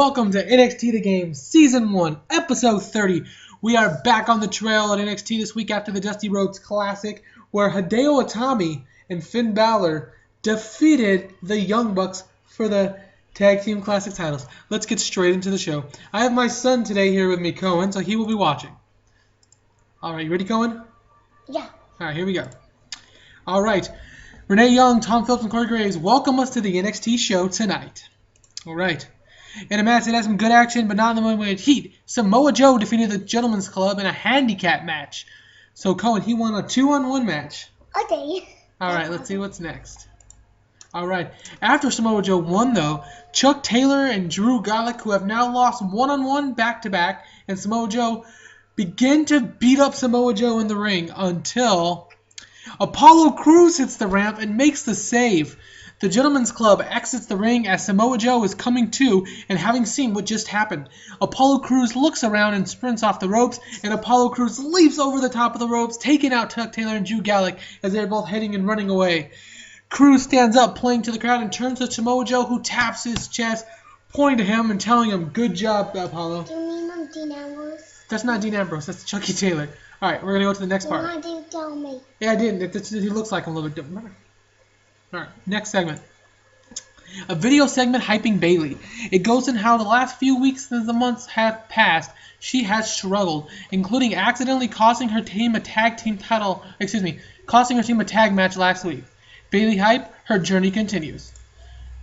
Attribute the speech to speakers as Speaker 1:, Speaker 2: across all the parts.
Speaker 1: Welcome to NXT The Game, Season 1, Episode 30. We are back on the trail at NXT this week after the Dusty Rhodes Classic, where Hideo Itami and Finn Balor defeated the Young Bucks for the Tag Team Classic titles. Let's get straight into the show. I have my son today here with me, Cohen, so he will be watching. Alright, you ready, Cohen?
Speaker 2: Yeah.
Speaker 1: Alright, here we go. Alright, Renee Young, Tom Phillips, and Corey Graves welcome us to the NXT show tonight. Alright. In a match that had some good action, but not in the moment with heat, Samoa Joe defeated the Gentleman's Club in a handicap match. So, Cohen, he won a 2-on-1 match.
Speaker 2: Okay.
Speaker 1: Alright, let's see what's next. Alright, after Samoa Joe won, though, Chuck Taylor and Drew McIntyre, who have now lost one-on-one back-to-back, and Samoa Joe, begin to beat up Samoa Joe in the ring until Apollo Crews hits the ramp and makes the save. The Gentleman's Club exits the ring as Samoa Joe is coming to and having seen what just happened. Apollo Crews looks around and sprints off the ropes, and Apollo Crews leaps over the top of the ropes, taking out Chuck Taylor and Drew McIntyre as they're both heading and running away. Crews stands up, playing to the crowd, and turns to Samoa Joe, who taps his chest, pointing to him and telling him, "Good job, Apollo."
Speaker 2: Do you mean Dean Ambrose?
Speaker 1: That's not Dean Ambrose, that's Chucky Taylor. Alright, we're going to go to the next part.
Speaker 2: Why didn't you tell me?
Speaker 1: Yeah, I didn't. He looks like him a little bit different. Alright, next segment. A video segment hyping Bayley. It goes in how the last few weeks as the months have passed, she has struggled, including accidentally costing her team a tag match last week. Bayley hype, her journey continues.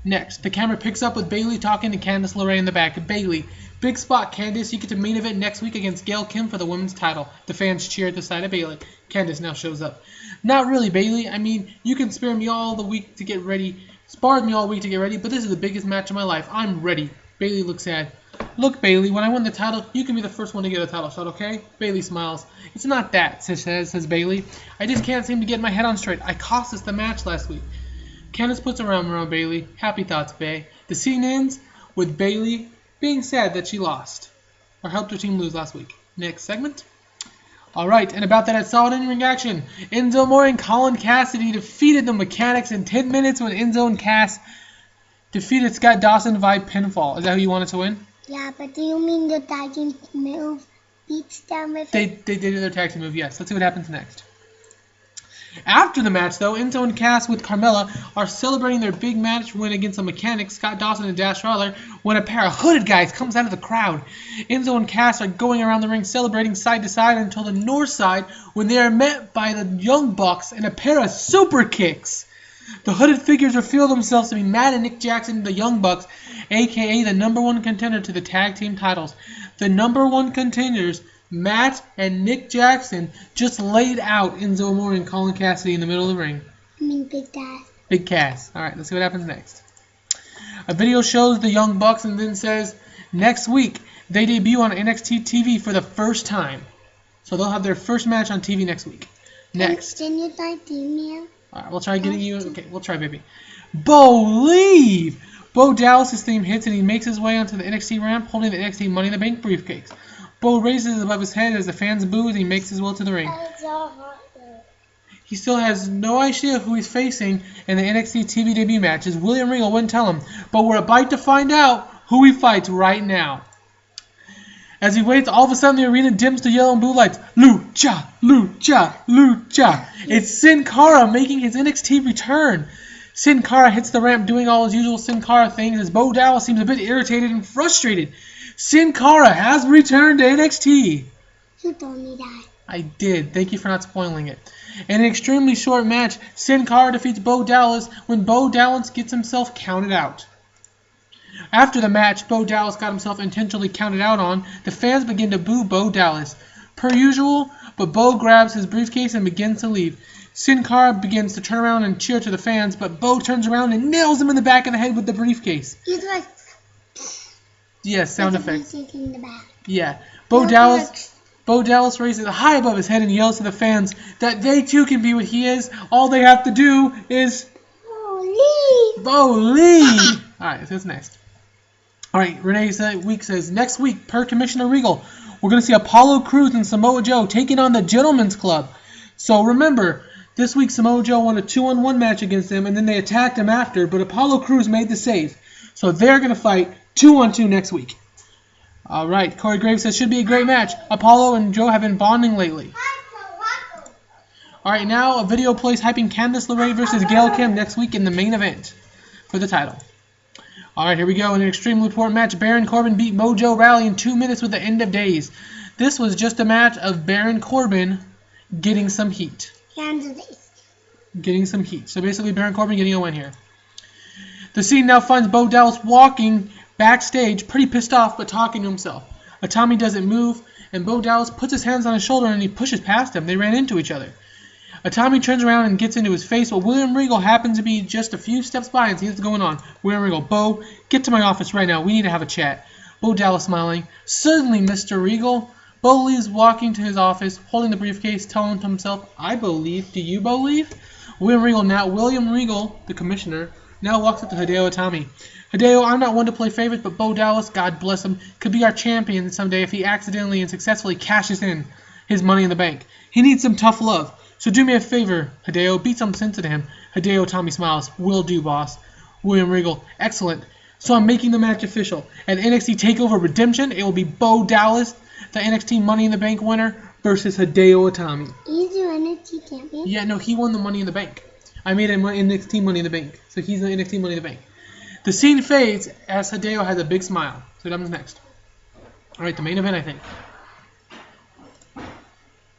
Speaker 1: Next, the camera picks up with Bayley talking to Candice LeRae in the back. Bayley, big spot, Candice. You get to main event next week against Gail Kim for the women's title. The fans cheer at the side of Bayley. Candice now shows up. Not really, Bayley. I mean, you can spare me all the week to get ready. Sparred me all week to get ready, but this is the biggest match of my life. I'm ready. Bayley looks sad. Look, Bayley, when I win the title, you can be the first one to get a title shot, okay? Bayley smiles. It's not that, says Bayley. I just can't seem to get my head on straight. I cost us the match last week. Candice puts her arm around Bayley. Happy thoughts, Bay. The scene ends with Bayley being sad that she lost, or helped her team lose last week. Next segment. Alright, and about that at solid in-ring action, Enzo Amore and Colin Cassady defeated the Mechanics in 10 minutes when Enzo and Cass defeated Scott Dawson via pinfall. Is that who you wanted to win?
Speaker 2: Yeah, but do you mean the tag team move beats them with it?
Speaker 1: They did their tag team move, yes. Let's see what happens next. After the match, though, Enzo and Cass with Carmella are celebrating their big match win against the Mechanics, Scott Dawson and Dash Rawler, when a pair of hooded guys comes out of the crowd. Enzo and Cass are going around the ring celebrating side to side until the north side when they are met by the Young Bucks and a pair of super kicks. The hooded figures reveal themselves to be Matt and Nick Jackson, the Young Bucks, a.k.a. the #1 contender to the tag team titles. The #1 contenders, Matt and Nick Jackson, just laid out Enzo Amore and Colin Cassady in the middle of the ring.
Speaker 2: I mean Big Cass.
Speaker 1: Big Cass. Alright, let's see what happens next. A video shows the Young Bucks and then says, next week, they debut on NXT TV for the first time. So they'll have their first match on TV next week. Next.
Speaker 2: Can you type email?
Speaker 1: Alright, we'll try getting you... Okay, we'll try, baby. Believe! Bo Dallas' theme hits and he makes his way onto the NXT ramp holding the NXT Money in the Bank briefcase. Bo raises it above his head as the fans boo as he makes his way to the ring.
Speaker 2: It's so hot there.
Speaker 1: He still has no idea who he's facing in the NXT TV debut match, as William Regal wouldn't tell him, but we're about to find out who he fights right now. As he waits, all of a sudden the arena dims to yellow and blue lights. Lucha! Lucha! Lucha! It's Sin Cara making his NXT return. Sin Cara hits the ramp doing all his usual Sin Cara things as Bo Dallas seems a bit irritated and frustrated. Sin Cara has returned to NXT.
Speaker 2: You told me that.
Speaker 1: I did. Thank you for not spoiling it. In an extremely short match, Sin Cara defeats Bo Dallas when Bo Dallas gets himself counted out. After the match Bo Dallas got himself intentionally counted out on, the fans begin to boo Bo Dallas. Per usual, but Bo grabs his briefcase and begins to leave. Sin Cara begins to turn around and cheer to the fans, but Bo turns around and nails him in the back of the head with the briefcase.
Speaker 2: He's like...
Speaker 1: Yes, sound effects.
Speaker 2: In the back.
Speaker 1: Yeah. Bo Dallas raises it high above his head and yells to the fans that they too can be what he is. All they have to do is... Believe! Alright, so what's next? Alright, Renee Week says, next week, per Commissioner Regal, we're going to see Apollo Crews and Samoa Joe taking on the Gentleman's Club. So remember, this week Samoa Joe won a 2-on-1 match against them, and then they attacked him after, but Apollo Crews made the save. So they're going to fight 2-on-2 next week. All right, Corey Graves says, should be a great match. Apollo and Joe have been bonding lately. All right, now a video plays hyping Candice LeRae versus Gail Kim next week in the main event for the title. All right, here we go. In an extremely important match, Baron Corbin beat Mojo Rawley in 2 minutes with the end of days. This was just a match of Baron Corbin getting some heat. Getting some heat. So basically, Baron Corbin getting a win here. The scene now finds Bo Dallas walking backstage, pretty pissed off, but talking to himself. Tommy doesn't move, and Bo Dallas puts his hands on his shoulder and he pushes past him. They ran into each other. Tommy turns around and gets into his face, but William Regal happens to be just a few steps by and sees what's going on. William Regal, Bo, get to my office right now. We need to have a chat. Bo Dallas smiling. Certainly, Mr. Regal. Bo leaves, walking to his office, holding the briefcase, telling to himself, I believe. Do you believe? William Regal, the commissioner, now walks up to Hideo Itami. Hideo, I'm not one to play favorites, but Bo Dallas, God bless him, could be our champion someday if he accidentally and successfully cashes in his Money in the Bank. He needs some tough love. So do me a favor, Hideo, beat some sense into him. Hideo Itami smiles. Will do, boss. William Regal, excellent. So I'm making the match official. At NXT TakeOver Redemption, it will be Bo Dallas, the NXT Money in the Bank winner, versus Hideo Itami.
Speaker 2: He's the NXT champion?
Speaker 1: Yeah, no, he won the Money in the Bank. I made him NXT Money in the Bank. So he's the NXT Money in the Bank. The scene fades as Hideo has a big smile. So what happens next? Alright, the main event, I think.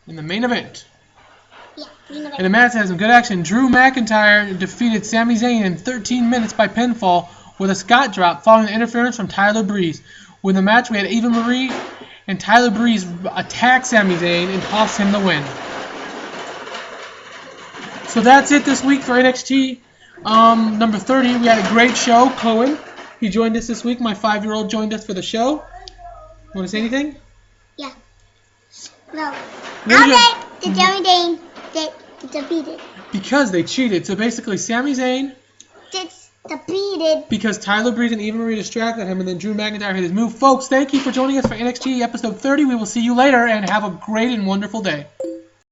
Speaker 1: In the main event. And the match has some good action. Drew McIntyre defeated Sami Zayn in 13 minutes by pinfall with a Scott drop following interference from Tyler Breeze. With the match, we had Eva Marie and Tyler Breeze attack Sami Zayn and cost him the win. So that's it this week for NXT. Number 30, we had a great show. Cohen, he joined us this week. My 5-year-old joined us for the show. Want to say anything?
Speaker 2: Yeah. No. Okay, the Sami Zayn defeated.
Speaker 1: Because they cheated. So basically, Sami Zayn
Speaker 2: gets defeated
Speaker 1: because Tyler Breeze and Eva Marie distracted him, and then Drew McIntyre hit his move. Folks, thank you for joining us for NXT episode 30. We will see you later, and have a great and wonderful day.